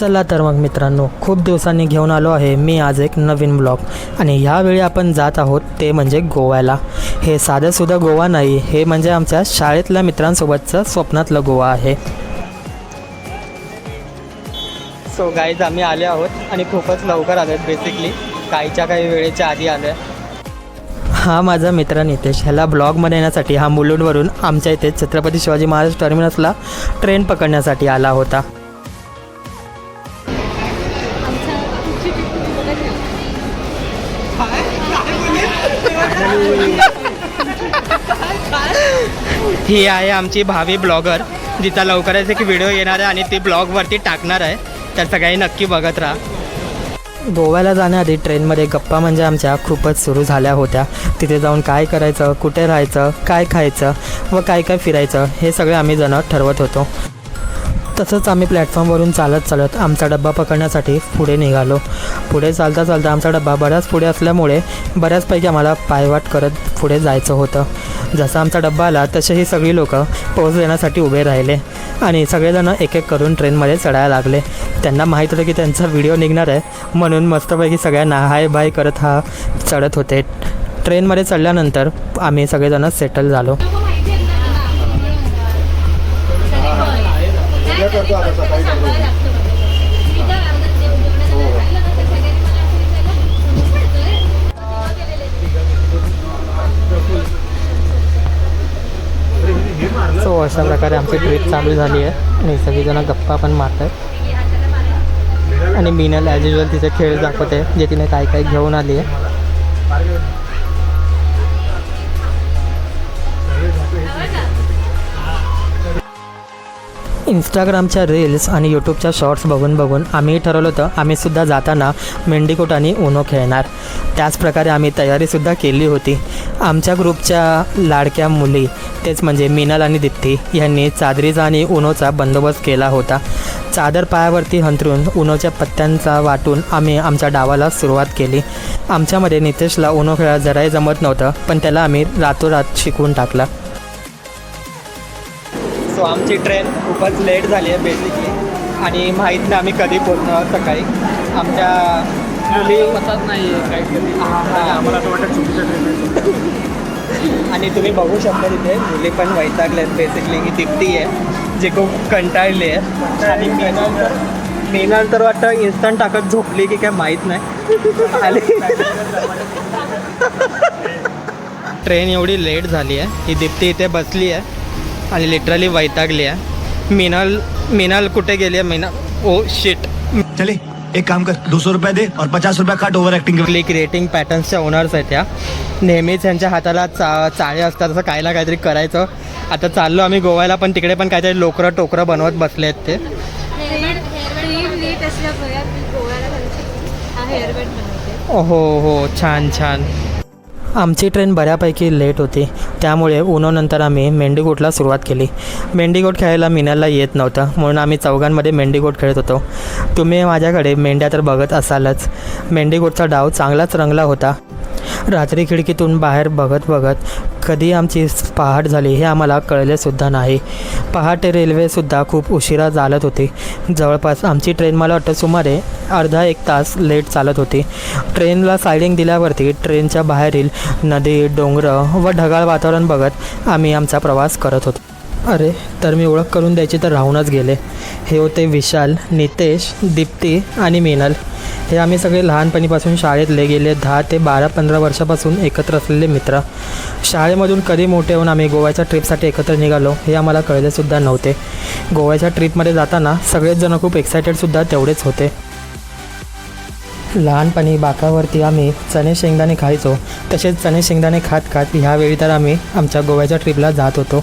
चला तर मग मित्रांनो, खूप दिवसांनी घेऊन आलो आहे मी आज एक नवीन ब्लॉग. आणि ह्यावेळी आपण जात आहोत ते म्हणजे गोव्याला. हे साधंसुद्धा गोवा नाही, हे म्हणजे आमच्या शाळेतल्या मित्रांसोबतचं स्वप्नातलं गोवा आहे. सो गाईज, आम्ही आले आहोत आणि खूपच लवकर आलो आहेत. बेसिकली काही वेळेच्या आधी आलो आहे. हा माझा मित्र नितेश. ह्याला ब्लॉगमध्ये येण्यासाठी हा मुलुंडवरून आमच्या इथे छत्रपती शिवाजी महाराज टर्मिनसला ट्रेन पकडण्यासाठी आला होता. ही आहे आमची भावी ब्लॉगर, जिचा लवकरच एक व्हिडिओ येणार आहे आणि ती ब्लॉगवरती टाकणार आहे, तर सगळ्यांनी नक्की बघत राहा. गोव्याला जाण्याआधी ट्रेनमध्ये गप्पा म्हणजे आमच्या खूपच सुरू झाल्या होत्या. तिथे जाऊन काय करायचं, कुठे राहायचं, काय खायचं व काय फिरायचं हे सगळे आम्ही जण ठरवत होतो. तसंच आम्ही प्लॅटफॉर्मवरून चालत आमचा डब्बा पकडण्यासाठी पुढे निघालो. पुढे चालता आमचा डब्बा बऱ्याच पुढे असल्यामुळे बऱ्याचपैकी आम्हाला पायवाट करत पुढे जायचं होतं. जसा आमचा डब्बा आला तसे ही सगळी लोकं पोच देण्यासाठी उभे राहिले आणि सगळेजण एक एक करून ट्रेनमध्ये चढायला लागले. त्यांना माहीत होतं की त्यांचा व्हिडिओ निघणार आहे, म्हणून मस्तपैकी सगळ्यांना हाय बाय करत हा चढत होते. ट्रेनमध्ये चढल्यानंतर आम्ही सगळेजण सेटल झालो. सो अशा प्रकारे आमची ट्रिप चालू झाली आहे आणि सगळीजण गप्पा पण मारत आहेत. आणि मीनल ॲज युजल तिचे खेळ दाखवते, जे तिने काय घेऊन आली आहे. इंस्टाग्रामच्या रील्स आणि यूट्यूबच्या शॉर्ट्स बघून आम्ही ठरवलं होतं आम्हीसुद्धा जाताना मेंढीकोट आणि उनो खेळणार. त्याचप्रकारे आम्ही तयारीसुद्धा केली होती. आमच्या ग्रुपच्या लाडक्या मुली, तेच म्हणजे मीनल आणि दीप्ती, यांनी चादरीचा आणि उनोचा बंदोबस्त केला होता. चादर पायावरती हंतरून उनोच्या पत्त्यांचा वाटून आम्ही आमच्या डावाला सुरुवात केली. आमच्यामध्ये नितेशला उनो खेळायला जराही जमत नव्हतं, पण त्याला आम्ही रातोरात शिकवून टाकला. सो आमची ट्रेन खूपच लेट झाली आहे बेसिकली, आणि माहीत नाही आम्ही कधी पोहोचणार सकाळी. आमच्या मुली पतच नाही आहे काही आम्हाला असं वाटतं चुकीच्या ट्रेन. आणि तुम्ही बघू शकता तिथे मुली पण वैतागले आहेत. बेसिकली ही दीप्ती आहे जी खूप कंटाळली आहे, आणि मीनल तर वाटतं इन्स्टंट टाकत झोपली की काय माहीत नाही आली. ट्रेन एवढी लेट झाली आहे, ही दीप्ती इथे बसली आहे आणि लिटरली वैतागली आहे. मीनल कुठे गेली आहे? Oh shit. चले एक काम कर, 200 रुपये दे और 50 रुपये काट ओव्हर ॲक्टिंग. क्रिएटिंग पॅटर्न्सच्या ओनर्स आहेत त्या. नेहमीच यांच्या हाताला चाळे असतात, असं काहीतरी करायचं. आता चाललो आम्ही गोव्याला, पण तिकडे पण काहीतरी टोकरं बनवत बसले आहेत ते. हो छान. आमची ट्रेन बऱ्यापैकी लेट होती, त्यामुळे उनोनंतर आम्ही मेंढीकोटला सुरुवात केली. मेंढीकोट खेळायला मीनलला येत नव्हतं, म्हणून आम्ही चौघांमध्ये मेंढीकोट खेळत होतो. तुम्ही माझ्याकडे मेंढ्या तर बघत असालच. मेंढीकोटचा डाव चांगलाच रंगला होता. रात्री खिडकीतून बाहेर बघत कधी आमची पहाट झाली हे आम्हाला कळलेसुद्धा नाही. पहाटे रेल्वेसुद्धा खूप उशिरा चालत होती. जवळपास आमची ट्रेन मला वाटतं सुमारे अर्धा एक तास लेट चालत होती. ट्रेनला सायडिंग दिल्यावरती ट्रेनच्या बाहेरील नदी, डोंगरं व ढगाळ वातावरण बघत आम्ही आमचा प्रवास करत होतो. अरे, तर मी ओळख करून द्यायची तर राहूनच गेले. हे होते विशाल, नितेश, दीप्ती आणि मीनल. हे आम्ही सगळे लहानपणीपासून शाळेतले गेले 10 ते 12-15 वर्षापासून एकत्र असलेले मित्र. शाळेमधून कधी मोठे होऊन आम्ही गोव्याच्या ट्रिपसाठी एकत्र निघालो हे आम्हाला कळलेसुद्धा नव्हते. गोव्याच्या ट्रिपमध्ये जाताना सगळेच जण खूप एक्सायटेडसुद्धा तेवढेच होते. लहानपणी बाकावरती आम्ही चणे शेंगदाणे खायचो, तसेच चणे शेंगदाणे खात ह्यावेळी तर आम्ही आमच्या गोव्याच्या ट्रिपला जात होतो.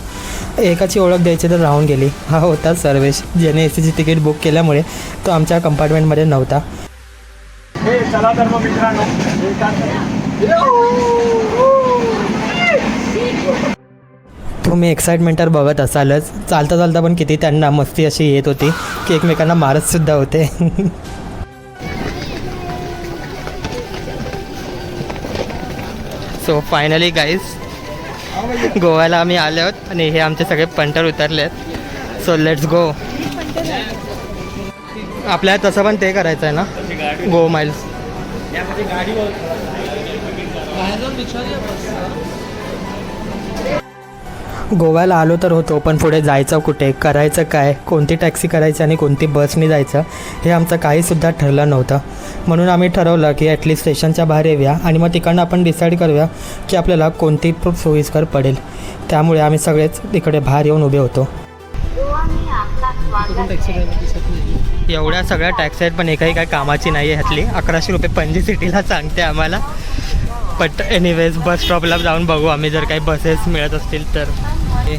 एकाची ओळख द्यायची तर राहून गेली. हा होता सर्वेश, ज्याने एसीची तिकीट बुक केल्यामुळे तो आमच्या कंपार्टमेंटमध्ये नव्हता. चला तर मग मित्रांनो, तुम्ही एक्साइटमेंट बघत असालच. चालता पण किती त्यांना मस्ती अशी येत होती की एकमेकांना मारतसुद्धा होते. सो फायनली गाईज, गोव्याला आम्ही आले आहोत आणि हे आमचे सगळे पंटर उतरले आहेत. So let's go. आपल्याला तसं पण ते करायचं आहे ना, गो माइल्स. गोव्याला आलो तर होतो, पण पुढे जायचं कुठे, करायचं काय, कोणती टॅक्सी करायची आणि कोणती बसने जायचं हे आमचं काहीसुद्धा ठरलं नव्हतं. म्हणून आम्ही ठरवलं की ॲटलिस्ट स्टेशनच्या बाहेर येऊया आणि मग तिकडनं आपण डिसाईड करूया की आपल्याला कोणती सोयीस्कर पडेल. त्यामुळे आम्ही सगळेच तिकडे बाहेर येऊन उभे होतो. एवढ्या सगळ्या टॅक्सी आहेत, पण एकाही काय कामाची नाही आहे ह्यातली. 1100 रुपये पणजी सिटीला सांगते आम्हाला. बट एनिवेज बस स्टॉपला जाऊन बघू आम्ही, जर काही बसेस मिळत असतील तर. हे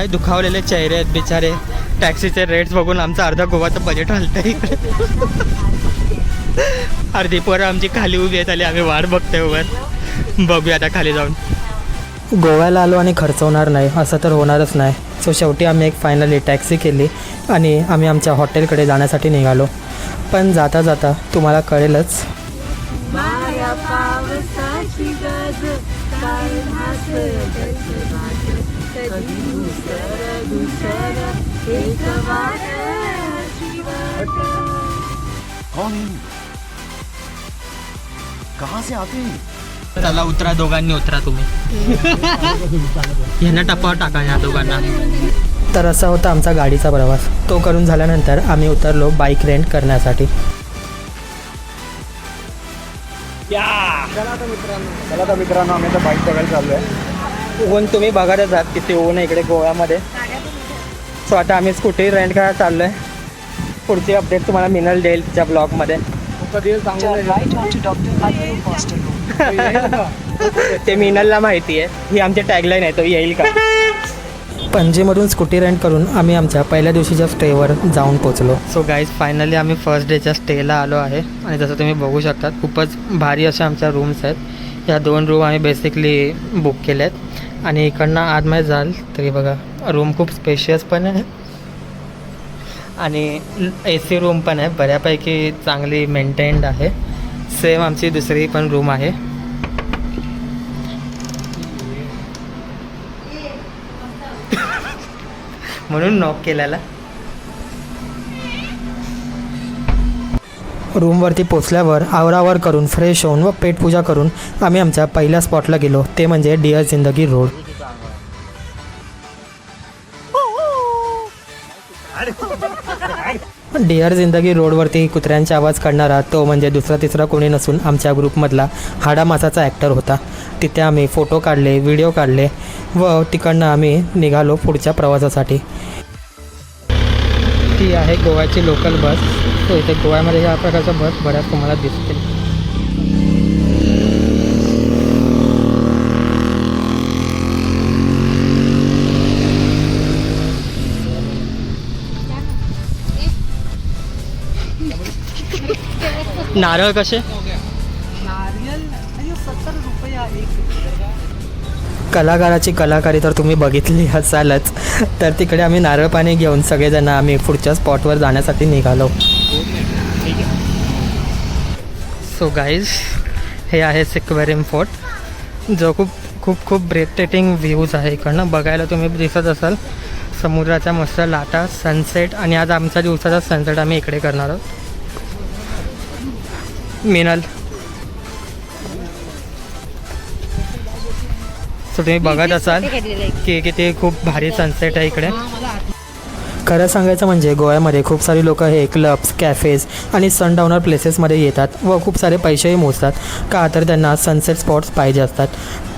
दुखावलेले चेहरे आहेत बिचारे. टॅक्सीचे रेट्स बघून आमचं अर्धा गोवाचं बजेट हलतं आहे इकडे. अर्धी पोरं आमची खाली उभी आहेत आली, आम्ही वाट बघतोय वर. बघूया आता खाली जाऊन. गोव्याला आलो आणि खर्च होणार नाही असं तर होणारच नाही. सो शेवटी आम्ही एक फायनली टॅक्सी केली आणि आम्ही आमच्या हॉटेलकडे जाण्यासाठी निघालो. पण जाता जाता तुम्हाला कळेलच, कहाँ से आते हैं? चला उतरा, दोघांनी उतरा तुम्ही. ह्यांना टप्पावर टाका ह्या दोघांना. तर असा होता आमचा गाडीचा प्रवास. तो करून झाल्यानंतर आम्ही उतरलो बाईक रेंट करण्यासाठी. चला तर मित्रांनो, आम्ही आता बाईक बघायला चाललो आहे. ऊन तुम्ही बघायला जात किती ऊन आहे इकडे गोव्यामध्ये. सो आता आम्ही स्कूटी रेंट करायला चाललो आहे. पुढची अपडेट तुम्हाला मिनल देईल तिच्या ब्लॉगमध्ये. कधी सांगू ते मिनलला माहिती आहे, ही आमची टॅगलाईन आहे, तो येईल का. पणजीमधून स्कूटी रेंट करून आम्ही आमच्या पहिल्या दिवशीच्या स्टेवर जाऊन पोचलो. सो गाईज फायनली आम्ही फर्स्ट डेच्या स्टेला आलो आहे. आणि जसं तुम्ही बघू शकता खूपच भारी अशा आमच्या रूम्स आहेत. ह्या 2 रूम आम्ही बेसिकली बुक केल्या आहेत. आणि इकडनं आतमध्ये जाल तरी बघा रूम खूप स्पेशियस पण आहे आणि AC रूम पण आहे, बऱ्यापैकी चांगली मेंटेन्ड आहे. सेम आमची दुसरी पण रूम आहे. म्हणून नॉक केलेला. रूमवरती पोचल्यावर आवरावर करून फ्रेश होऊन व पेटपूजा करून आम्ही आमच्या पहिल्या स्पॉटला गेलो, ते म्हणजे डिअर जिंदगी रोड. डिअर जिंदगी रोडवरती कुत्र्यांचा आवाज काढणारा तो म्हणजे दुसरा तिसरा कोणी नसून आमच्या ग्रुपमधला हाडामासाचा ॲक्टर होता. तिथे आम्ही फोटो काढले, व्हिडिओ काढले व तिकडनं आम्ही निघालो पुढच्या प्रवासासाठी. ती आहे गोव्याची लोकल बस. तो इथे गोव्यामध्ये या प्रकारच्या बस बऱ्याच तुम्हाला दिसतील. नारळ कसे? कलाकाराची कलाकारी तर तुम्ही बघितली असालच. तर तिकडे आम्ही नारळ पाणी घेऊन सगळेजण आम्ही पुढच्या स्पॉटवर जाण्यासाठी निघालो. सो गाईज हे आहे सिक्वेरियम फोर्ट, जो खूप ब्रेथटेकिंग व्ह्यूज आहे इकडनं. बघायला तुम्ही दिसत असाल समुद्राच्या मस्त लाटा, सनसेट. आणि आज आमच्या दिवसाचा सनसेट आम्ही इकडे करणार आहोत. मिनल, सो तुम्ही बघत असाल की किती खूप भारी सनसेट आहे इकडे. खरं सांगायचं म्हणजे गोव्यामध्ये खूप सारी लोक हे क्लब्स, कॅफेज आणि सनडाऊनर प्लेसेसमध्ये येतात व खूप सारे पैसेही मोजतात, का तर त्यांना सनसेट स्पॉट्स पाहिजे असतात.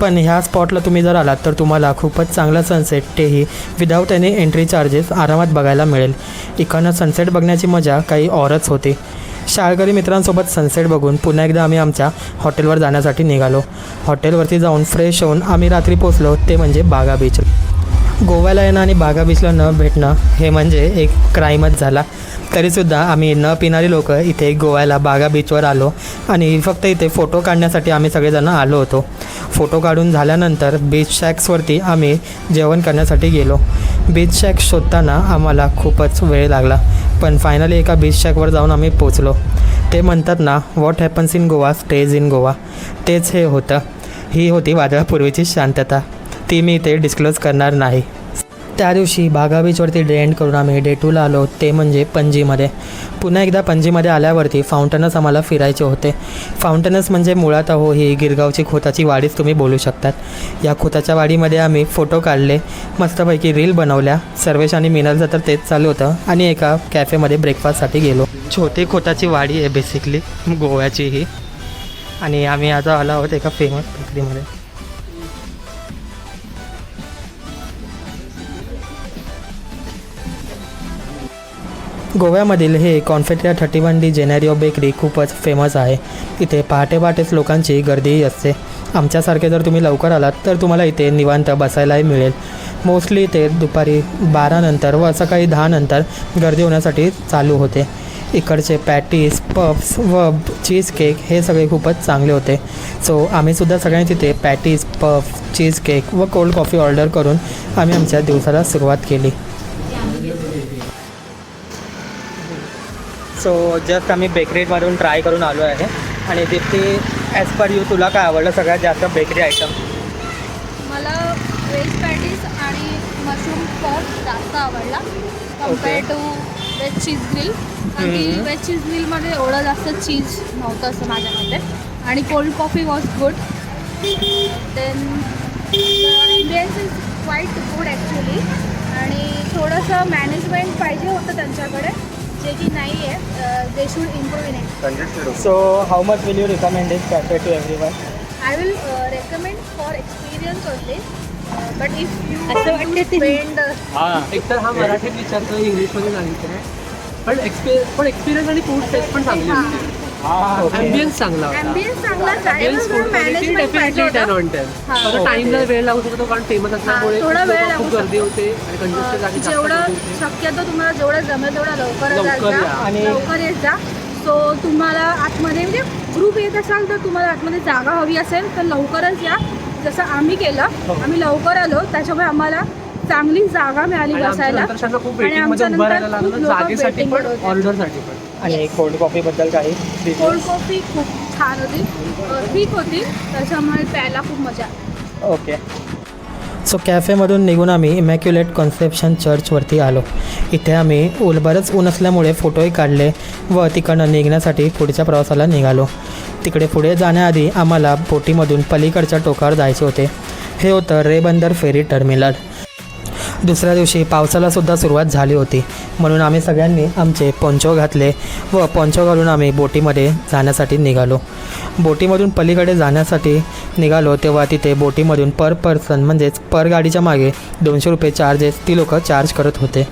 पण ह्या स्पॉटला तुम्ही जर आलात तर तुम्हाला खूपच चांगला सनसेट, तेही विदाऊट एनी एंट्री चार्जेस आरामात बघायला मिळेल. इकडनं सनसेट बघण्याची मजा काही औरच होती. शाळकरी मित्रांसोबत सनसेट बघून पुन्हा एकदा आम्ही आमच्या हॉटेलवर जाण्यासाठी निघालो. हॉटेलवरती जाऊन फ्रेश होऊन आम्ही रात्री पोचलो, ते म्हणजे बागा बीच. गोव्याला येणं आणि बागा बीचला न भेटणं हे म्हणजे एक क्राईमच झाला. तरीसुद्धा आम्ही न पिणारी लोक इथे गोव्याला बागा बीचवर आलो आणि फक्त इथे फोटो काढण्यासाठी आम्ही सगळेजण आलो होतो. फोटो काढून झाल्यानंतर बीच शॅक्सवरती आम्ही जेवण करण्यासाठी गेलो. बीच शॅक शोधताना आम्हाला खूपच वेळ लागला, पण फायनली एका बीच शॅकवर जाऊन आम्ही पोचलो. ते म्हणतात ना, what happens in Goa stage in Goa. तेच हे होतं. ही होती वादळापूर्वीची शांतता. ती मी इथे डिस्क्लोज करणार नाही. त्या दिवशी बागा बीचवरती डे एंड करून आम्ही डे 2ला आलो, ते म्हणजे पणजीमध्ये. पुन्हा एकदा पणजीमध्ये आल्यावरती फाउंटनस आम्हाला फिरायचे होते. फाउंटनस म्हणजे मुळात ही गिरगावची खोताची वाडीच तुम्ही बोलू शकतात. या खोताच्या वाडीमध्ये आम्ही फोटो काढले, मस्तपैकी रील बनवल्या. सर्वेश आणि मिनलचं तर तेच चालू होतं आणि एका कॅफेमध्ये ब्रेकफास्टसाठी गेलो. छोटी खोताची वाडी आहे बेसिकली गोव्याची ही. आणि आम्ही आता आलो आहोत एका फेमस बेकरीमध्ये. गोव्यामधील हे कॉन्फेटेरिया 31 डी जेनेरिओ बेकरी खूपच फेमस आहे. इथे पहाटे पहाटेच लोकांची गर्दीही असते. आमच्यासारखे जर तुम्ही लवकर आलात तर तुम्हाला इथे निवांत बसायलाही मिळेल. मोस्टली इथे दुपारी 12 नंतर व सकाळी 10 नंतर गर्दी होण्यासाठी चालू होते. इकडचे पॅटीस, पफ्स व चीज केक हे सगळे खूपच चांगले होते. सो आम्हीसुद्धा सगळ्यांनी तिथे पॅटीस, पफ, चीज केक व कोल्ड कॉफी ऑर्डर करून आम्ही आमच्या दिवसाला सुरुवात केली. सो जस्ट आम्ही बेकरीमधून ट्राय करून आलो आहे. आणि दीप्ती, ॲज पर यू तुला काय आवडलं सगळ्यात जास्त बेकरी आयटम? मला व्हेज पॅटीस आणि मशरूम पॉप जास्त आवडला compare to veg cheese grill. आणि व्हेज चीज ग्रिलमध्ये एवढं जास्त चीज नव्हतं असं माझ्या मते. आणि cold coffee was good. Then Indians is quite good actually. आणि थोडंसं मॅनेजमेंट पाहिजे होतं त्यांच्याकडे, जे की नाही आहे. They should improve in it. So how much will you recommend this cafe to everyone? I will recommend for experience only. But if you असं वाटते ते- स्पेंड एक तर हा मराठीत विचारतो, इंग्लिशमध्ये सांगितलं आहे. पण एक्सपिरियन्स आणि फूड टेस्ट पण चांगली होती. ॲम्बियन्स चांगला होता. ॲम्बियन्स चांगलाच आहे. ॲम्बियन्स फूड मॅनेजमेंट पाहिजे डेफिनेटली 10 होतं. on 10. हां. फक्त टाईमला वेळ लागू शकतो कारण फेमस असल्यामुळे थोडा वेळ खूप लागू गर्दी होते आणि कंजेस्टेड जागी जास्त जेवढं गर्दी होते. शक्यतो तुम्हाला जेवढं जमेल तेवढं लवकर लवकर या. आणि- लवकर येत जा. सो तुम्हाला आतमध्ये म्हणजे ग्रुप येत असाल तर तुम्हाला आतमध्ये जागा हवी असेल तर लवकरच या. जसं आम्ही केलं, आम्ही लवकर आलो त्याच्यामुळे आम्हाला चांगली जागा मिळाली आणि आमच्या बसायला. नंतर खूप आणि वेटिंगमध्ये आमच्या उभं राहायला नंतर खूप लागलं लोकं जागेसाठी waiting पण वर होते. ऑर्डरसाठी पण. आणि कोल्ड कॉफीबद्दल काही? कोल्ड कॉफी खूप छान होती, ठीक होती. त्याच्यामुळे प्यायला खूप मजा आली. ओके. सो कॅफेमधून निघून आम्ही इमॅक्युलेट कॉन्सेप्शन चर्चवरती आलो. इथे आम्ही बरंच ऊन असल्यामुळे फोटोही काढले व तिकडनं निघण्यासाठी पुढच्या प्रवासाला निघालो. तिकडे पुढे जाण्याआधी आम्हाला बोटीमधून पलीकडच्या टोकावर जायचे होते. हे होतं रे बंदर फेरी टर्मिनल. दुसऱ्या दिवशी पावसालासुद्धा सुरुवात झाली होती, म्हणून आम्ही सगळ्यांनी आमचे पोंचो घातले व पोंचो घालून आम्ही बोटीमध्ये जाण्यासाठी निघालो. बोटीमधून पलीकडे जाण्यासाठी निघालो तेव्हा तिथे बोटीमधून पर पर्सन म्हणजेच पर गाडीच्या मागे 200 रुपये चार्जेस ती लोकं चार्ज करत होते.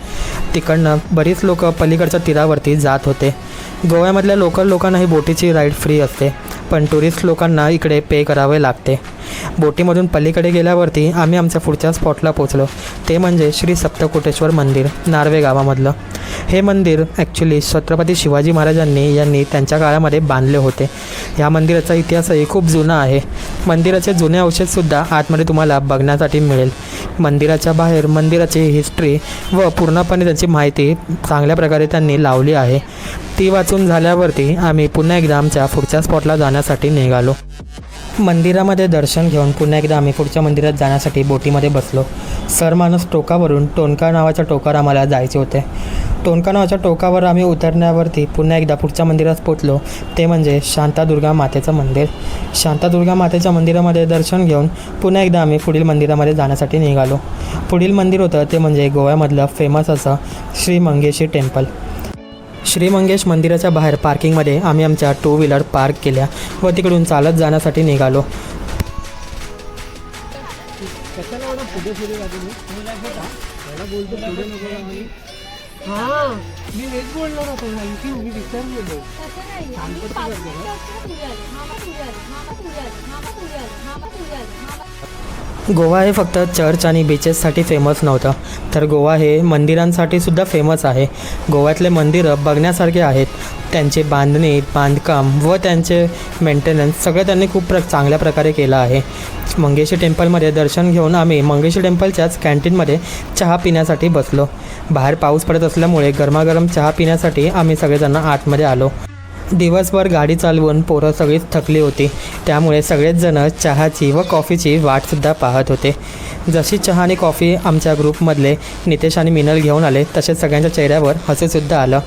तिकडनं बरीच लोकं पलीकडच्या तीरावरती जात होते. गोव्यामधल्या लोकल लोकांना ही बोटीची राईड फ्री असते, पण टुरिस्ट लोकांना इकडे पे करावे लागते. बोटीमधून पलीकडे गेल्यावरती आम्ही आमच्या पुढच्या स्पॉटला पोचलो, ते म्हणजे श्री सप्तकोटेश्वर मंदिर, नार्वे गावामधलं. हे मंदिर ॲक्च्युली छत्रपती शिवाजी महाराजांनी त्यांच्या काळामध्ये बांधले होते. या मंदिराचा इतिहासही खूप जुना आहे. मंदिराचे जुने अवशेषसुद्धा आतमध्ये तुम्हाला बघण्यासाठी मिळेल. मंदिराच्या बाहेर मंदिराची हिस्ट्री व पूर्णपणे त्याची माहिती चांगल्या प्रकारे त्यांनी लावली आहे. ती वाचून झाल्यावरती आम्ही पुन्हा एकदा आमच्या पुढच्या स्पॉटला जाण्यासाठी निघालो. मंदिरामध्ये दर्शन घेऊन पुन्हा एकदा आम्ही पुढच्या मंदिरात जाण्यासाठी बोटीमध्ये बसलो. सरमानस टोकावरून टोनका नावाच्या टोकावर आम्हाला जायचे होते. टोनका नावाच्या टोकावर आम्ही उतरण्यावरती पुन्हा एकदा पुढच्या मंदिरात पोचलो, ते म्हणजे शांतादुर्गा मातेचं मंदिर. शांतादुर्गा मातेच्या मंदिरामध्ये दर्शन घेऊन पुन्हा एकदा आम्ही पुढील मंदिरामध्ये जाण्यासाठी निघालो. पुढील मंदिर होतं ते म्हणजे गोव्यामधलं फेमस असं श्री मंगेशी टेम्पल. श्री मंगेश मंदिराच्या बाहेर पार्किंगमध्ये आम्ही आमच्या 2 व्हीलर पार्क केल्या व तिकडून चालत जाण्यासाठी निघालो. मी हेच बोलणार होतो, थँक्यू. मी विसरलेलो. गोवा हे फक्त चर्च आणि बीचेससाठी फेमस नव्हतं, तर गोवा हे मंदिरांसाठी सुद्धा फेमस आहे. गोव्यातले मंदिरं बघण्यासारखे आहेत. त्यांची बांधणी, बांधकाम व त्यांचे मेंटेनन्स सगळं त्यांनी खूप चांगल्या प्रकारे केलं आहे. मंगेशी टेम्पलमध्ये दर्शन घेऊन आम्ही मंगेशी टेम्पलच्याच कॅन्टीनमध्ये चहा पिण्यासाठी बसलो. बाहेर पाऊस पडत असल्यामुळे गरमागरम चहा पिण्यासाठी आम्ही सगळेजण आतमध्ये आलो. दिवसभर गाडी चालवून पोरं सगळीच थकली होती, त्यामुळे सगळेच जण चहाची व कॉफीची वाटसुद्धा पाहत होते. जशी चहा आणि कॉफी आमच्या ग्रुपमधले नितेश आणि मिनल घेऊन आले, तसेच सगळ्यांच्या चेहऱ्यावर हसूसुद्धा आलं.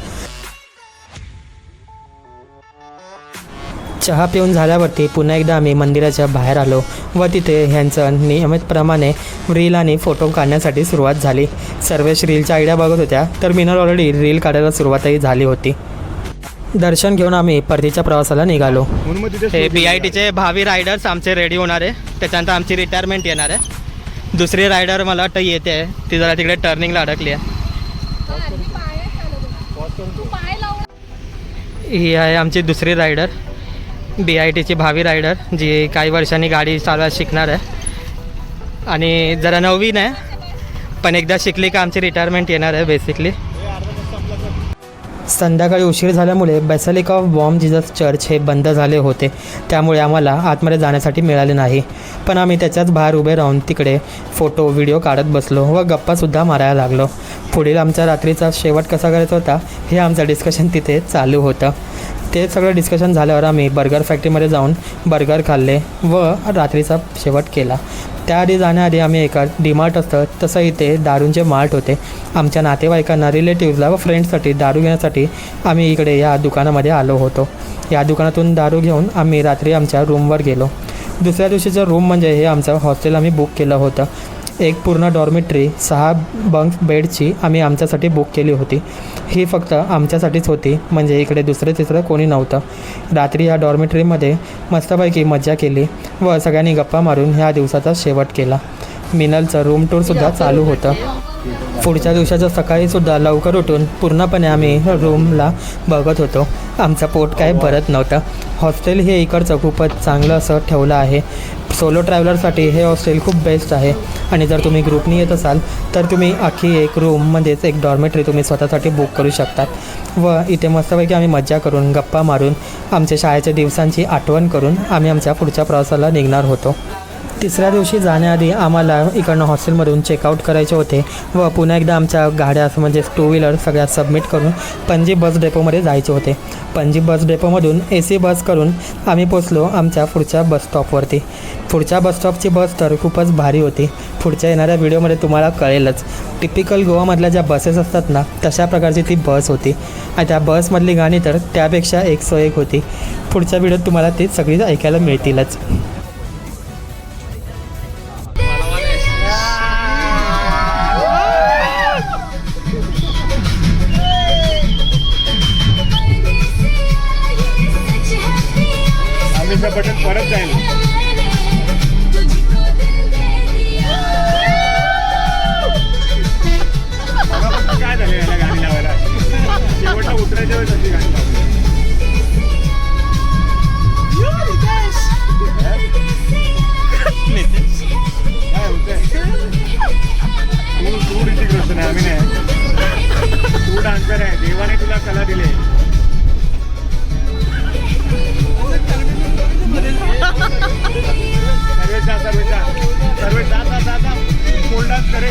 चहा पिऊन झाल्यावरती पुन्हा एकदा आम्ही मंदिराच्या बाहेर आलो व तिथे ह्यांचं नियमितप्रमाणे रील आणि फोटो काढण्यासाठी सुरुवात झाली. सर्वेश रीलच्या आयडिया बघत होत्या, तर मिनल ऑलरेडी रील काढायला सुरुवातही झाली होती. दर्शन घेऊन आम्ही परतीच्या प्रवासाला निघालो. म्हणून मग तिथे हे BITचे भावी रायडर्स आमचे रेडी होणार आहे, त्याच्यानंतर आमची रिटायरमेंट येणार आहे. दुसरी रायडर मला वाटतं येते आहे, ती जरा तिकडे टर्निंगला अडकली आहे. ही आहे आमची दुसरी रायडर, BITची भावी रायडर, जी काही वर्षांनी गाडी चालवायला शिकणार आहे आणि जरा नवीन आहे, पण एकदा शिकली का आमची रिटायरमेंट येणार आहे बेसिकली. संध्याकाळी उशीर झाल्यामुळे basilica of Bom Jesus church हे बंद झाले होते, त्यामुळे आम्हाला आतमध्ये जाण्यासाठी मिळाले नाही. पण आम्ही त्याच्याच बाहेर उभे राहून तिकडे फोटो व्हिडिओ काढत बसलो व गप्पासुद्धा मारायला लागलो. पुढील आमच्या रात्रीचा शेवट कसा करायचा होता हे आमचं डिस्कशन तिथे चालू होतं. ते सगळं डिस्कशन झाल्यावर आम्ही बर्गर फॅक्टरीमध्ये जाऊन बर्गर खाल्ले व रात्रीचा शेवट केला. त्याआधी जाण्याआधी आम्ही एका डीमार्ट असतं तसं इथे दारूंचे मार्ट होते. आमच्या नातेवाईकांना, रिलेटिव्हजला व फ्रेंड्ससाठी दारू घेण्यासाठी आम्ही इकडे या दुकानामध्ये आलो होतो. या दुकानातून दारू घेऊन आम्ही रात्री आमच्या रूमवर गेलो. दुसऱ्या दिवशीचं रूम म्हणजे हे आमचं हॉस्टेल आम्ही बुक केलं होतं. एक पूर्ण डॉर्मेटरी 6 बंक बेडची आम्ही आमच्यासाठी बुक केली होती. ही फक्त आमच्यासाठीच होती, म्हणजे इकडे दुसरं तिसरं कोणी नव्हतं. रात्री या डॉर्मेटरीमध्ये मस्तपैकी मजा केली व सगळ्यांनी गप्पा मारून ह्या दिवसाचा शेवट केला. मिनलचं रूम टूरसुद्धा चालू होतं. पुढच्या दिवसाच्या सकाळीसुद्धा लवकर उठून पूर्णपणे आम्ही रूमला बघत होतो. आमचं पोट काय भरत नव्हतं. हॉस्टेल हे इकडचं खूपच चांगलं असं ठेवलं आहे. सोलो ट्रॅव्हलरसाठी हे हॉस्टेल खूप बेस्ट आहे आणि जर तुम्ही ग्रुपनी येत असाल तर तुम्ही अख्खी एक रूममध्येच एक डॉर्मेटरी तुम्ही स्वतःसाठी बुक करू शकतात व इथे मस्तपैकी आम्ही मज्जा करून, गप्पा मारून, आमच्या शाळेच्या दिवसांची आठवण करून आम्ही आमच्या पुढच्या प्रवासाला निघणार होतो. तिसऱ्या दिवशी जाण्याआधी आम्हाला इकडनं हॉस्टेलमधून चेकआउट करायचे होते व पुन्हा एकदा आमच्या गाड्या म्हणजे 2 व्हीलर सगळ्या सबमिट करून पणजी बस डेपोमध्ये जायचे होते. पणजी बस डेपोमधून AC बस करून आम्ही पोचलो आमच्या पुढच्या बस स्टॉपवरती. पुढच्या बस स्टॉपची बस तर खूपच भारी होती. पुढच्या येणाऱ्या व्हिडिओमध्ये तुम्हाला कळेलच. टिपिकल गोवामधल्या ज्या बसेस असतात ना, तशा प्रकारची ती बस होती आणि त्या बसमधली गाणी तर त्यापेक्षा 101 होती. पुढच्या व्हिडिओत तुम्हाला ती सगळी ऐकायला मिळतीलच. बटन परत जाईल. काय झालं याला गाडी लावायला? शेवटला उतरायच्या वेळेस अशी गाडी लावली. काय होतंय? तू ऋतिक रोशन आहे, आम्ही नाही. तू डान्सर आहे, देवाने तुला कला दिली. सर्वे जा फुल डान्स करे.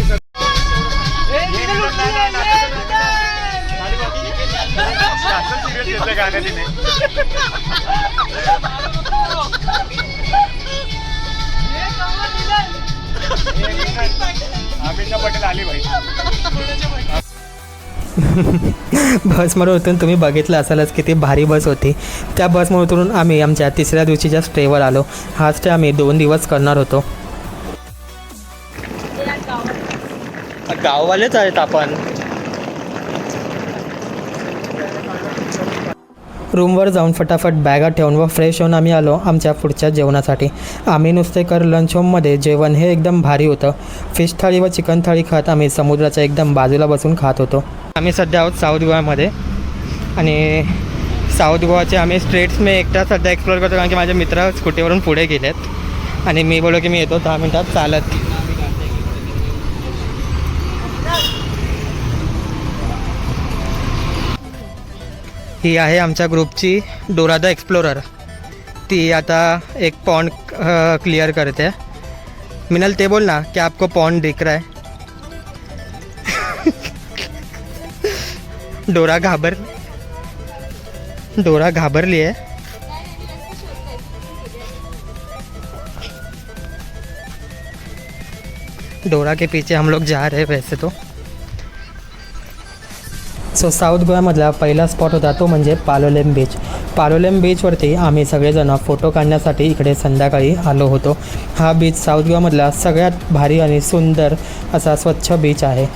गाण्याने अमिषा पटेल आली भाई. बसमधून उतरून तुम्ही बघितलं असालच किती भारी बस होती. त्या बसमधून उतरून आम्ही आमच्या तिसऱ्या दिवशीच्या स्टेवर आलो. हा स्टे आम्ही 2 दिवस करणार होतो. गाववालेच आहेत आपण. रूमवर जाऊन फटाफट बॅगा ठेवून व फ्रेश होऊन आम्ही आलो आमच्या पुढच्या जेवणासाठी. आम्ही नुसतेकर लंच होममध्ये जेवण हे एकदम भारी होतं. फिश थाळी व चिकन थाळी खात आम्ही समुद्राच्या एकदम बाजूला बसून खात होतो. आम्ही सध्या आहोत साऊथ गोव्यामध्ये आणि साऊथ गोवाचे आम्ही स्ट्रीट्स मी एकटा सध्या एक्सप्लोअर करतो, कारण की माझे मित्र स्कूटीवरून पुढे गेलेत आणि मी बोललो की मी येतो 10 मिनटात चालत. ही आहे आमच्या ग्रुपची डोरा द एक्सप्लोरर. ती आता एक पॉन्ड क्लिअर करते. मिनल ते बोल ना की आपको पॉन्ड दिख रहा है. डोरा घाबर. डोरा घाबरली आहे. डोरा के पीछे हम लोग जा रहे हैं वैसे तो. सो साऊथ गोव्यामधला पहिला स्पॉट होता तो म्हणजे पालोलेम बीच. पालोलेम बीचवरती आम्ही सगळेजण फोटो काढण्यासाठी इकडे संध्याकाळी आलो होतो. हा बीच साऊथ गोव्यामधला सगळ्यात भारी आणि सुंदर असा स्वच्छ बीच आहे.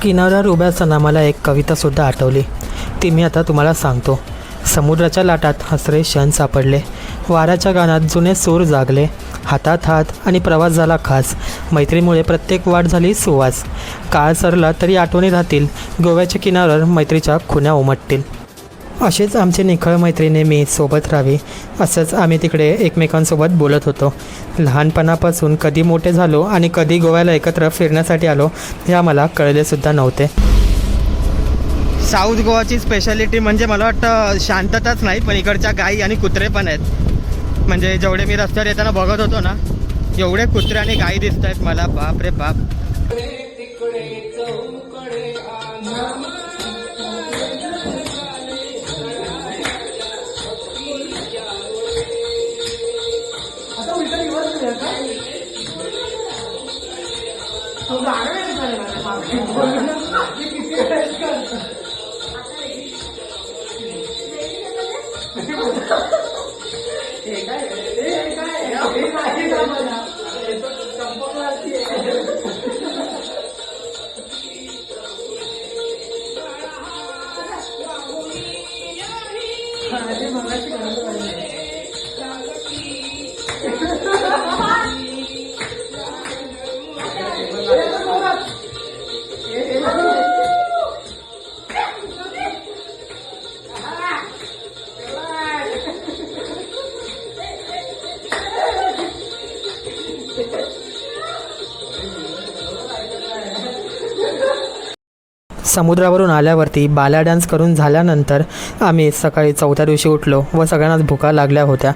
किनाऱ्यावर उभ्या असताना मला एक कवितासुद्धा आठवली, ती मी आता तुम्हाला सांगतो. समुद्राच्या लाटात हसरे क्षण सापडले, वाऱ्याच्या गाण्यात जुने सूर जागले, हातात हात आणि प्रवास झाला खास, मैत्रीमुळे प्रत्येक वाट झाली सुवास. काळ सरला तरी आठवणी राहतील, गोव्याच्या किनाऱ्यावर मैत्रीच्या खुण्या उमटतील. असेच आमची निखळ मैत्री नेहमी सोबत राहावी असंच आम्ही तिकडे एकमेकांसोबत बोलत होतो. लहानपणापासून कधी मोठे झालो आणि कधी गोव्याला एकत्र फिरण्यासाठी आलो हे आम्हाला कळलेसुद्धा नव्हते. साऊथ गोवाची स्पेशालिटी म्हणजे मला वाटतं शांतताच नाही, पण इकडच्या गाई आणि कुत्रे पण आहेत. म्हणजे जेवढे मी रस्त्यावर येताना बघत होतो ना, एवढे कुत्रे आणि गाई दिसत आहेत मला, बाप रे बाप. समुद्रावरून आल्यावरती बाला डान्स करून झाल्यानंतर आम्ही सकाळी चौथ्या दिवशी उठलो व सगळ्यांनाच भुका लागल्या होत्या.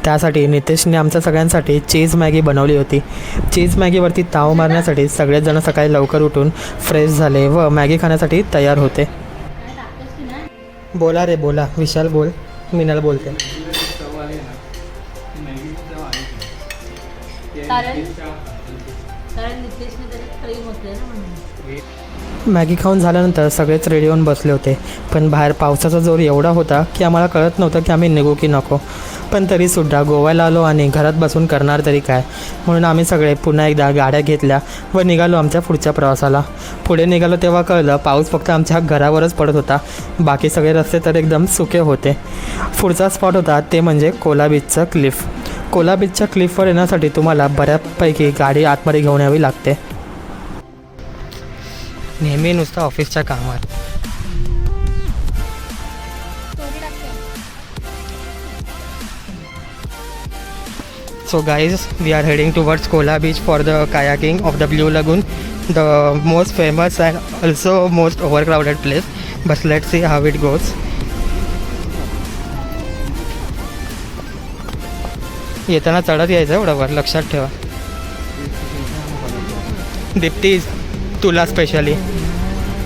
त्यासाठी नितेशने आमच्या सगळ्यांसाठी चीज मॅगी बनवली होती. चीज मॅगीवरती ताव मारण्यासाठी सगळेजण सकाळी लवकर उठून फ्रेश झाले व मॅगी खाण्यासाठी तयार होते. बोला रे बोला, विशाल बोल, मीनल बोलते. मॅगी खाऊन झाल्यानंतर सगळेच रेडी होऊन बसले होते, पण बाहेर पावसाचा जोर एवढा होता की आम्हाला कळत नव्हतं की आम्ही निघू की नको. पण तरीसुद्धा गोव्याला आलो आणि घरात बसून करणार तरी काय, म्हणून आम्ही सगळे पुन्हा एकदा गाड्या घेतल्या व निघालो आमच्या पुढच्या प्रवासाला. पुढे निघालो तेव्हा कळलं पाऊस फक्त आमच्या घरावरच पडत होता, बाकी सगळे रस्ते तर एकदम सुके होते. पुढचा स्पॉट होता ते म्हणजे कोला बीचचं क्लिफ. कोला बीचच्या क्लिफवर येण्यासाठी तुम्हाला बऱ्यापैकी गाडी आतमध्ये घेऊन यावी लागते. नेहमी नुसतं ऑफिसच्या कामात. So guys, we are heading towards Kola Beach for the kayaking of the Blue Lagoon, the most famous and also most overcrowded place. But let's see how it goes. येताना चढत यायचं एवढं वर, लक्षात ठेवा. दीप्ती तुला स्पेशली,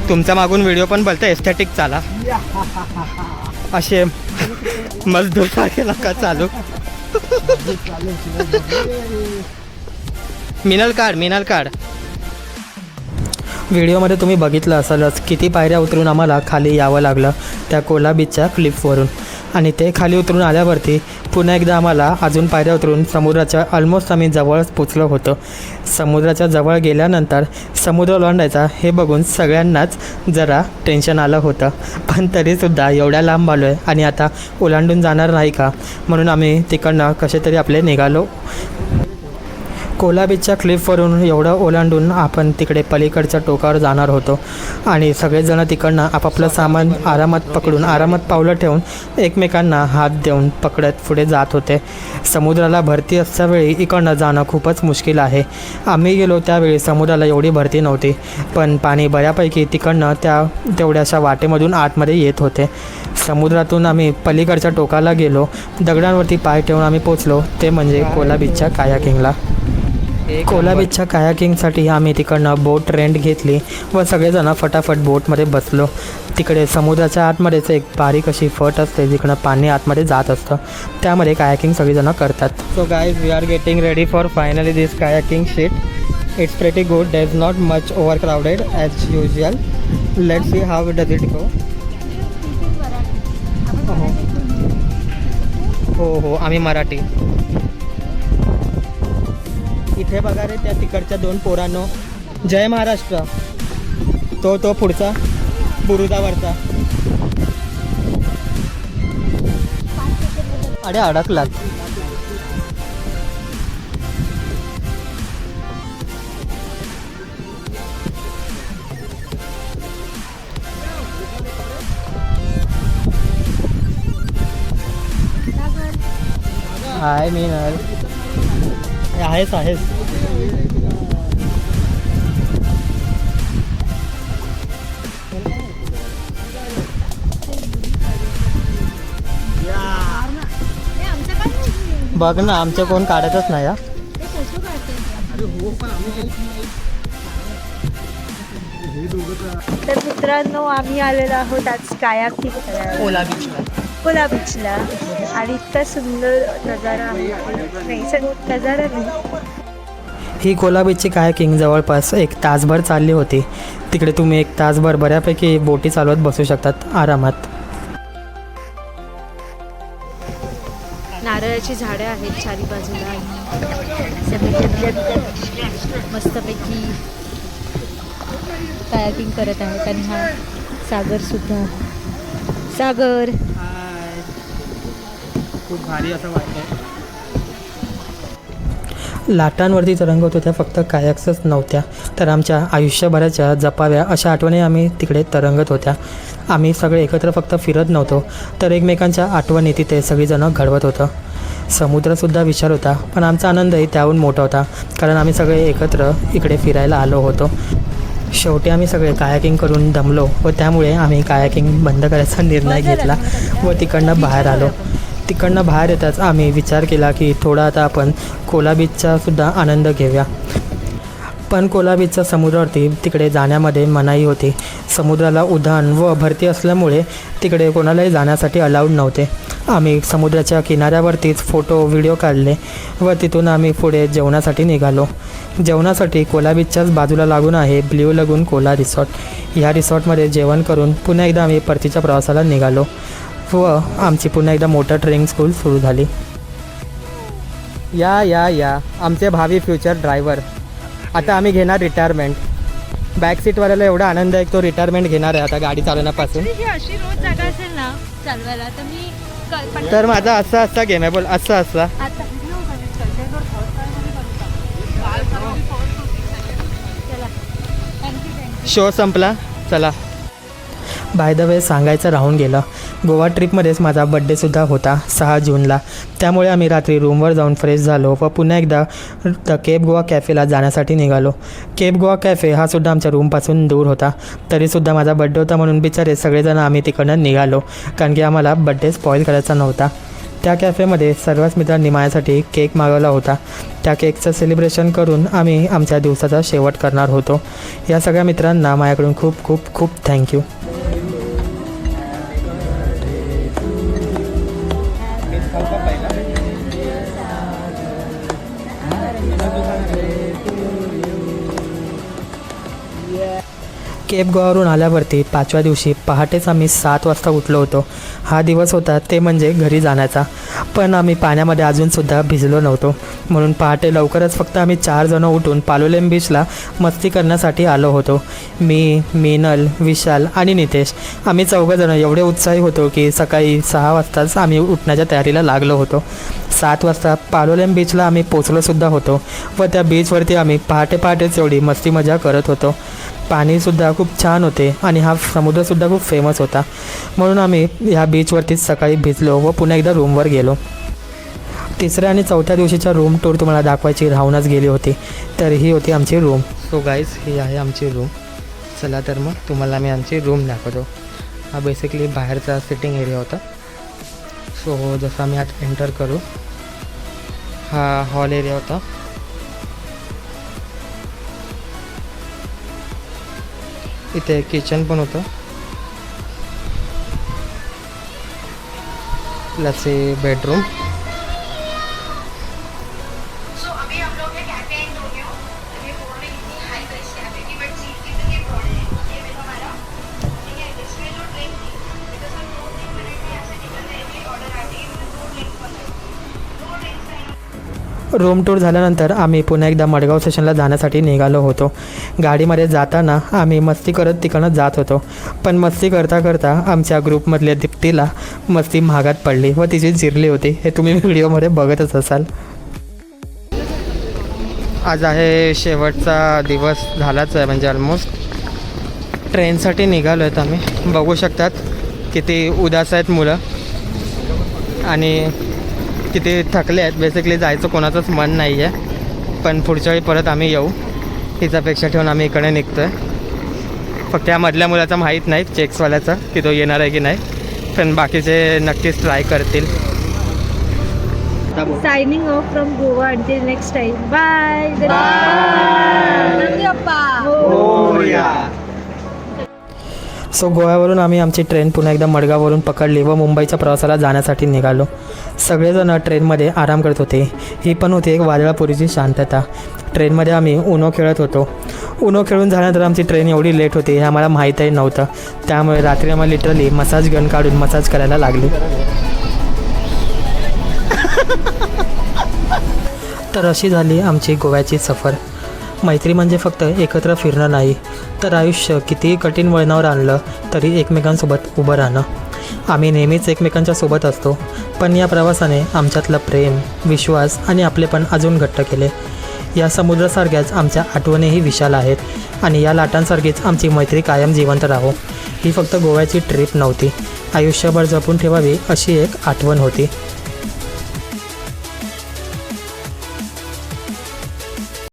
तुमच्या मागून व्हिडिओ पण बोलते एस्थेटिक चाला, असे मजदूर सारखे नका चालू. मिनल काढ. व्हिडिओमध्ये तुम्ही बघितलं असालच किती पायऱ्या उतरून आम्हाला खाली यावं लागलं त्या कोला बीचच्या क्लिफवरून. आणि ते खाली उतरून आल्यावरती पुन्हा एकदा आम्हाला अजून पायऱ्या उतरून समुद्राच्या ऑलमोस्ट आम्ही जवळच पोचलो होतो. समुद्राच्या जवळ गेल्यानंतर समुद्र ओलांडायचा हे बघून सगळ्यांनाच जरा टेन्शन आलं होतं, पण तरीसुद्धा एवढ्या लांब आलो आहे आणि आता ओलांडून जाणार नाही का, म्हणून आम्ही तिकडनं कसे तरी आपले निघालो. कोला बीचच्या क्लिफवरून एवढं ओलांडून आपण तिकडे पलीकडच्या टोकावर जाणार होतो आणि सगळेजण तिकडनं आपापलं सामान आरामात पावलं ठेवून एकमेकांना हात देऊन पकडत पुढे जात होते. समुद्राला भरती असल्यावेळी इकडनं जाणं खूपच मुश्किल आहे. आम्ही गेलो त्यावेळी समुद्राला एवढी भरती नव्हती, पण पाणी बऱ्यापैकी तिकडनं तेवढ्याशा वाटेमधून आतमध्ये येत होते. समुद्रातून आम्ही पलीकडच्या टोकाला गेलो, दगडांवरती पाय ठेवून आम्ही पोचलो ते म्हणजे कोला बीचच्या कायाकिंगला. कोला बीचच्या कायाकिंगसाठी आम्ही तिकडनं बोट रेंट घेतली व सगळेजण फटाफट बोटमध्ये बसलो. तिकडे समुद्राच्या आतमध्येच एक बारीक अशी फट असते जिकडनं पाणी आतमध्ये जात असतं, त्यामध्ये कायाकिंग सगळेजण करतात. So guys, we are getting ready for finally this kayaking sheet. It's pretty good. There is not much overcrowded as usual. Let's see how does it go. हो, आम्ही मराठी. इथे बघा रे त्या तिकडच्या 2 पोरांनो. जय महाराष्ट्र. तो पुढचा बुरुदावरचा. अरे अडकलात. हाय मीनल. आहेस. बघ ना, आमचे कोण काढतच नाही. तर मित्रांनो, आम्ही आलेलो आहोत आज कायाकिंग करायला कोला बीचला आणि इतका सुंदर नजारा नजारा नाही. ही कोला बीचची कायाकिंग जवळपास 1 तासभर चालली होती. तिकडे तुम्ही 1 तासभर बऱ्यापैकी बोटी चालवत बसू शकतात आरामात. नारळाची झाडं आहेत चारी बाजूला. सगळे मस्तपैकी कायाकिंग करत आहेत आणि हा सागर सुद्धा. सागर खूप भारी असं वाटतं. लाटांवरती तरंगत होत्या फक्त कायक्सच नव्हत्या, तर आमच्या आयुष्यभराच्या जपाव्या अशा आठवणी आम्ही तिकडे तरंगत होत्या. आम्ही सगळे एकत्र फक्त फिरत नव्हतो, तर एकमेकांच्या आठवणी तिथे सगळीजणं घडवत होतं. समुद्रसुद्धा विशाल होता, पण आमचा आनंदही त्याहून मोठा होता, कारण आम्ही सगळे एकत्र इकडे फिरायला आलो होतो. शेवटी आम्ही सगळे कायाकिंग करून दमलो व त्यामुळे आम्ही कायाकिंग बंद करायचा निर्णय घेतला व तिकडनं बाहेर आलो. तिकडनं बाहेर येताच आम्ही विचार केला की थोडा आता आपण कोला बीचचा सुद्धा आनंद घेऊया. पण कोला बीचच्या समुद्रावरती तिकडे जाण्यामध्ये मनाई होती. समुद्राला उधाण व भरती असल्यामुळे तिकडे कोणालाही जाण्यासाठी अलाउड नव्हते. आम्ही समुद्राच्या किनाऱ्यावरतीच फोटो व्हिडिओ काढले व तिथून आम्ही पुढे जेवणासाठी निघालो. जेवणासाठी कोला बीचच्याच बाजूला लागून आहे ब्ल्यू लगून कोला रिसॉर्ट. ह्या रिसॉर्टमध्ये जेवण करून पुन्हा एकदा आम्ही परतीच्या प्रवासाला निघालो व आमची पुन्हा एकदा मोटर ट्रेनिंग स्कूल सुरू झाली. या आमचे भावी फ्युचर ड्रायव्हर. आता आम्ही घेणार रिटायरमेंट. बॅक सीटवाल्याला एवढा आनंद आहे, तो रिटायरमेंट घेणार आहे आता गाडी चालवण्यापासून. अशी रोज जागा असेल ना चालवायला तर मी तर माझा असा गेम आहे. बोल असा शो संपला. चला. बाय द वे सांगायचं राहून गेलं, गोवा ट्रिपमध्येच माझा बड्डेसुद्धा होता 6 जूनला. त्यामुळे आम्ही रात्री रूमवर जाऊन फ्रेश झालो व पुन्हा एकदा द केप गोवा कॅफेला जाण्यासाठी निघालो. केप गोवा कॅफे हा सुद्धा आमच्या रूमपासून दूर होता, तरीसुद्धा माझा बड्डे होता म्हणून बिचारे सगळेजण आम्ही तिकडनं निघालो, कारण की आम्हाला बड्डे स्पॉईल करायचा नव्हता. त्या कॅफेमध्ये सर्वच मित्रांनी माझ्यासाठी केक मागवला होता. त्या केकचं सेलिब्रेशन करून आम्ही आमच्या दिवसाचा शेवट करणार होतो. या सगळ्या मित्रांना माझ्याकडून खूप खूप खूप थँक्यू. केप गोवावरून आल्यावरती 5व्या दिवशी पहाटेच आम्ही 7 वाजता उठलो होतो. हा दिवस होता ते म्हणजे घरी जाण्याचा, पण आम्ही पाण्यामध्ये अजूनसुद्धा भिजलो नव्हतो, म्हणून पहाटे लवकरच फक्त आम्ही 4 जणं उठून पालोलेम बीचला मस्ती करण्यासाठी आलो होतो. मी, मीनल, विशाल आणि नितेश आम्ही 4 जणं एवढे उत्साही होतो की सकाळी 6 वाजताच आम्ही उठण्याच्या तयारीला लागलो होतो. 7 वाजता पालोलेम बीचला आम्ही पोचलोसुद्धा होतो व त्या बीचवरती आम्ही पहाटेच एवढी मस्ती मजा करत होतो. पाणीसुद्धा खूप छान होते आणि हा समुद्रसुद्धा खूप फेमस होता, म्हणून आम्ही ह्या बीचवरतीच सकाळी भिजलो व पुन्हा एकदा रूमवर गेलो. 3ऱ्या आणि 4थ्या दिवशीच्या रूम टूर तुम्हाला दाखवायची राहूनच गेली होती, तर ही होती आमची रूम. सो गाईज, ही आहे आमची रूम. चला तर मग तुम्हाला मी आमची रूम दाखवतो. हा बेसिकली बाहेरचा सिटिंग एरिया होता. सो जसं आम्ही आत एंटर करू, हा हॉल एरिया होता. इथे किचन पण होतं, प्लस हे बेडरूम. अभी हम लोग हैं कैफे एंड टोक्यो. ये बोल रहे इतनी हाई प्राइस कैफे बट चीज कितने प्रोडक्ट ये देखो हमारा ठीक है. इसमें जो ड्रिंक थी बिकॉज हम 2-3 मिनट में ऐसे निकल रहे थे ऑर्डर आते ही 2 ड्रिंक्स बन गए. 2 ड्रिंक्स रूम टूर झाल्यानंतर आम्ही पुन्हा एकदा मडगाव स्टेशनला जाण्यासाठी निघालो होतो. गाडीमध्ये जाताना आम्ही मस्ती करत तिकडनं जात होतो, पण मस्ती करता करता आमच्या ग्रुपमधल्या दीप्तीला मस्ती महागात पडली व तिची जिरली होती. हे तुम्ही व्हिडिओमध्ये बघतच असाल. आज आहे शेवटचा दिवस झालाच आहे, म्हणजे ऑलमोस्ट. ट्रेनसाठी निघालो आहेत आम्ही. बघू शकतात किती उदास आहेत मुलं आणि किती थकले आहेत. बेसिकली जायचं कोणाचंच मन नाही आहे, पण पुढच्या वेळी परत आम्ही येऊ हीच अपेक्षा ठेवून आम्ही इकडे निघतो आहे. फक्त या मधल्या मुलाचा माहीत नाही, चेक्सवाल्याचा, की तो येणार आहे की नाही, पण बाकीचे नक्कीच ट्राय करतील. Signing off from Goa until next time. Bye. So गोव्यावरून आम्ही आमची ट्रेन पुन्हा एकदा मडगाववरून पकडली व मुंबईच्या प्रवासाला जाण्यासाठी निघालो. सगळेजण ट्रेनमध्ये आराम करत होते. ही पण होती एक वादळापुरीची शांतता. ट्रेनमध्ये आम्ही उनो खेळत होतो. उनो खेळून झाल्यानंतर आमची ट्रेन एवढी लेट होती हे आम्हाला माहीतही नव्हतं. त्यामुळे रात्री आम्हाला लिटरली मसाज गन काढून मसाज करायला लागली. तर अशी झाली आमची गोव्याची सफर. मैत्री म्हणजे फक्त एकत्र फिरणं नाही, तर आयुष्य कितीही कठीण वळणावर आणलं तरी एकमेकांसोबत उभं राहणं. आम्ही नेहमीच एकमेकांच्या सोबत असतो, पण या प्रवासाने आमच्यातलं प्रेम, विश्वास आणि आपलेपण अजून घट्ट केले. या समुद्रासारख्याच आमच्या आठवणीही विशाल आहेत आणि या लाटांसारखीच आमची मैत्री कायम जिवंत राहो. ही फक्त गोव्याची ट्रिप नव्हती, आयुष्यभर जपून ठेवावी अशी एक आठवण होती.